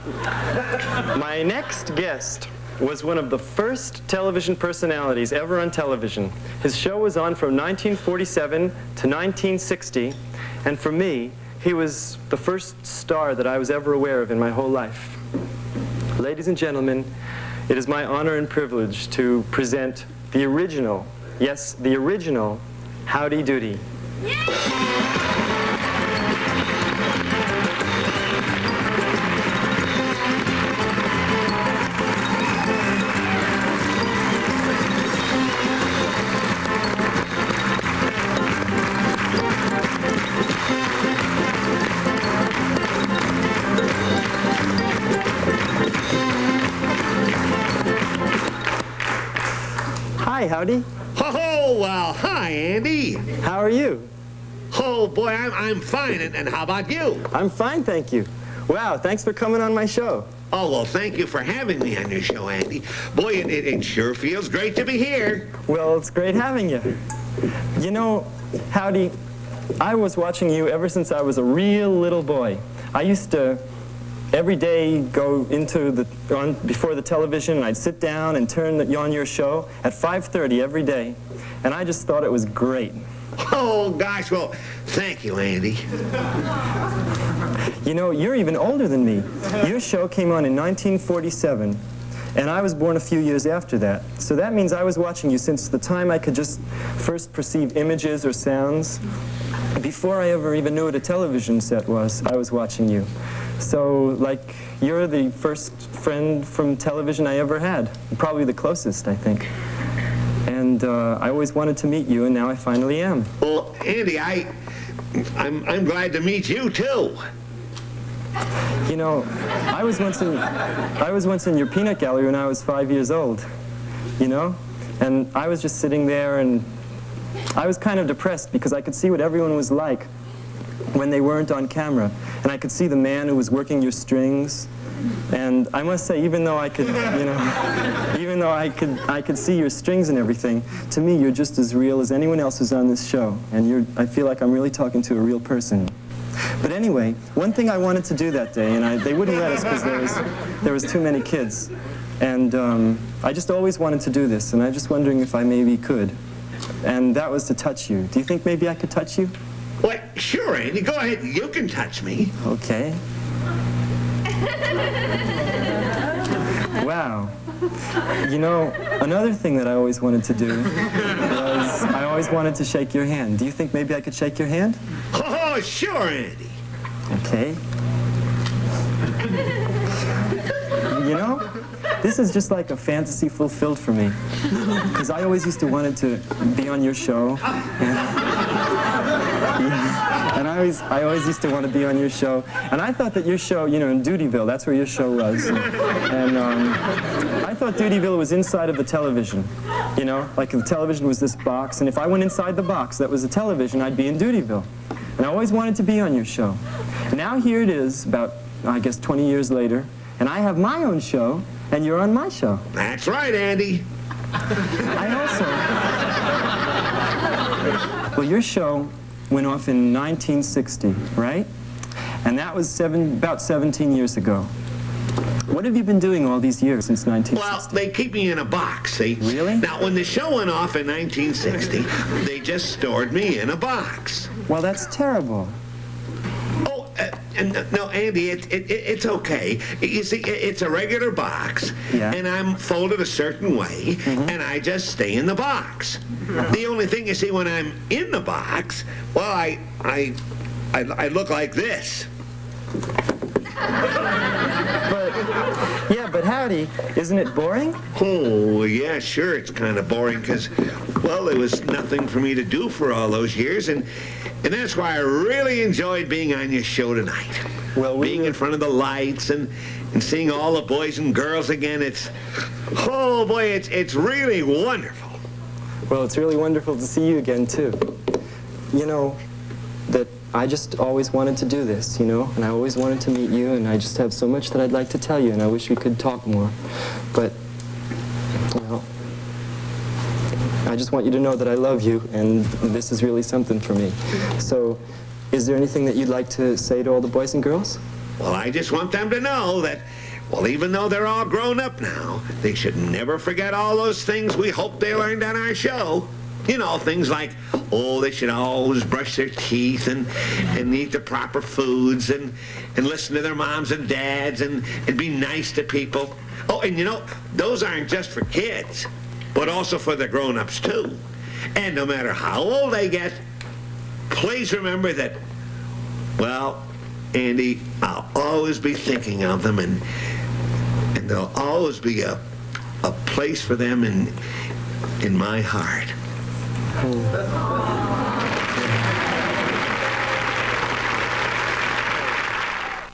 My next guest was one of the first television personalities ever on television. His show was on from 1947 to 1960, and for me, he was the first star that I was ever aware of in my whole life. Ladies and gentlemen, it is my honor and privilege to present the original, yes, the original Howdy Doody. Hi, Howdy. Oh, well, hi, Andy. How are you? Oh, boy, I'm fine, and how about you? I'm fine, thank you. Wow, thanks for coming on my show. Oh, well, thank you for having me on your show, Andy. Boy, it sure feels great to be here. Well, it's great having you. You know, Howdy, I was watching you ever since I was a real little boy. I used to every day go before the television, and I'd sit down and turn on your show at 5:30 every day, and I just thought it was great. Oh, gosh, well, thank you, Andy. You know, you're even older than me. Your show came on in 1947, and I was born a few years after that. So that means I was watching you since the time I could just first perceive images or sounds. Before I ever even knew what a television set was, I was watching you. So, like, you're the first friend from television I ever had. Probably the closest, I think. And I always wanted to meet you, and now I finally am. Well, Andy, I'm glad to meet you, too. You know, I was once in your peanut gallery when I was 5 years old, you know? And I was just sitting there, and I was kind of depressed because I could see what everyone was like when they weren't on camera. And I could see the man who was working your strings. And I must say, even though I could, you know, even though I could see your strings and everything, to me, you're just as real as anyone else who's on this show. And I feel like I'm really talking to a real person. But anyway, one thing I wanted to do that day, and they wouldn't let us because there was too many kids. And I just always wanted to do this, and I'm just wondering if I maybe could. And that was to touch you. Do you think maybe I could touch you? Well, sure, Andy. Go ahead. You can touch me. Okay. Wow. You know, another thing that I always wanted to do was I always wanted to shake your hand. Do you think maybe I could shake your hand? Oh, sure, Andy. Okay. You know, this is just like a fantasy fulfilled for me. Because I always used to wanted to be on your show. And I always used to want to be on your show. And I thought that your show, you know, in Doodyville, that's where your show was. And I thought Doodyville was inside of the television. You know, like the television was this box. And if I went inside the box that was the television, I'd be in Doodyville. And I always wanted to be on your show. Now here it is, about, I guess, 20 years later. And I have my own show, and you're on my show. That's right, Andy. Well, your show went off in 1960, right? And that was about 17 years ago. What have you been doing all these years since 1960? Well, they keep me in a box, see? Really? Now, when the show went off in 1960, they just stored me in a box. Well, that's terrible. Oh, no, Andy, it's okay. You see, it's a regular box, Yeah. and I'm folded a certain way, and I just stay in the box. The only thing, you see, when I'm in the box, well, I look like this. But Howdy, isn't it boring? Oh, yeah, sure, it's kind of boring, because, well, there was nothing for me to do for all those years, and that's why I really enjoyed being on your show tonight. Well, being in front of the lights and seeing all the boys and girls again, oh boy, it's really wonderful. Well, it's really wonderful to see you again, too. You know, that I just always wanted to do this, you know, and I always wanted to meet you, and I just have so much that I'd like to tell you, and I wish we could talk more. But, well, I just want you to know that I love you, and this is really something for me. So, is there anything that you'd like to say to all the boys and girls? Well, I just want them to know that, well, even though they're all grown up now, they should never forget all those things we hope they learned on our show. You know, things like, oh, they should always brush their teeth and eat the proper foods and listen to their moms and dads and be nice to people. Oh, and you know, those aren't just for kids, but also for the grown-ups, too. And no matter how old they get, please remember that, well, Andy, I'll always be thinking of them, and there'll always be a place for them in my heart.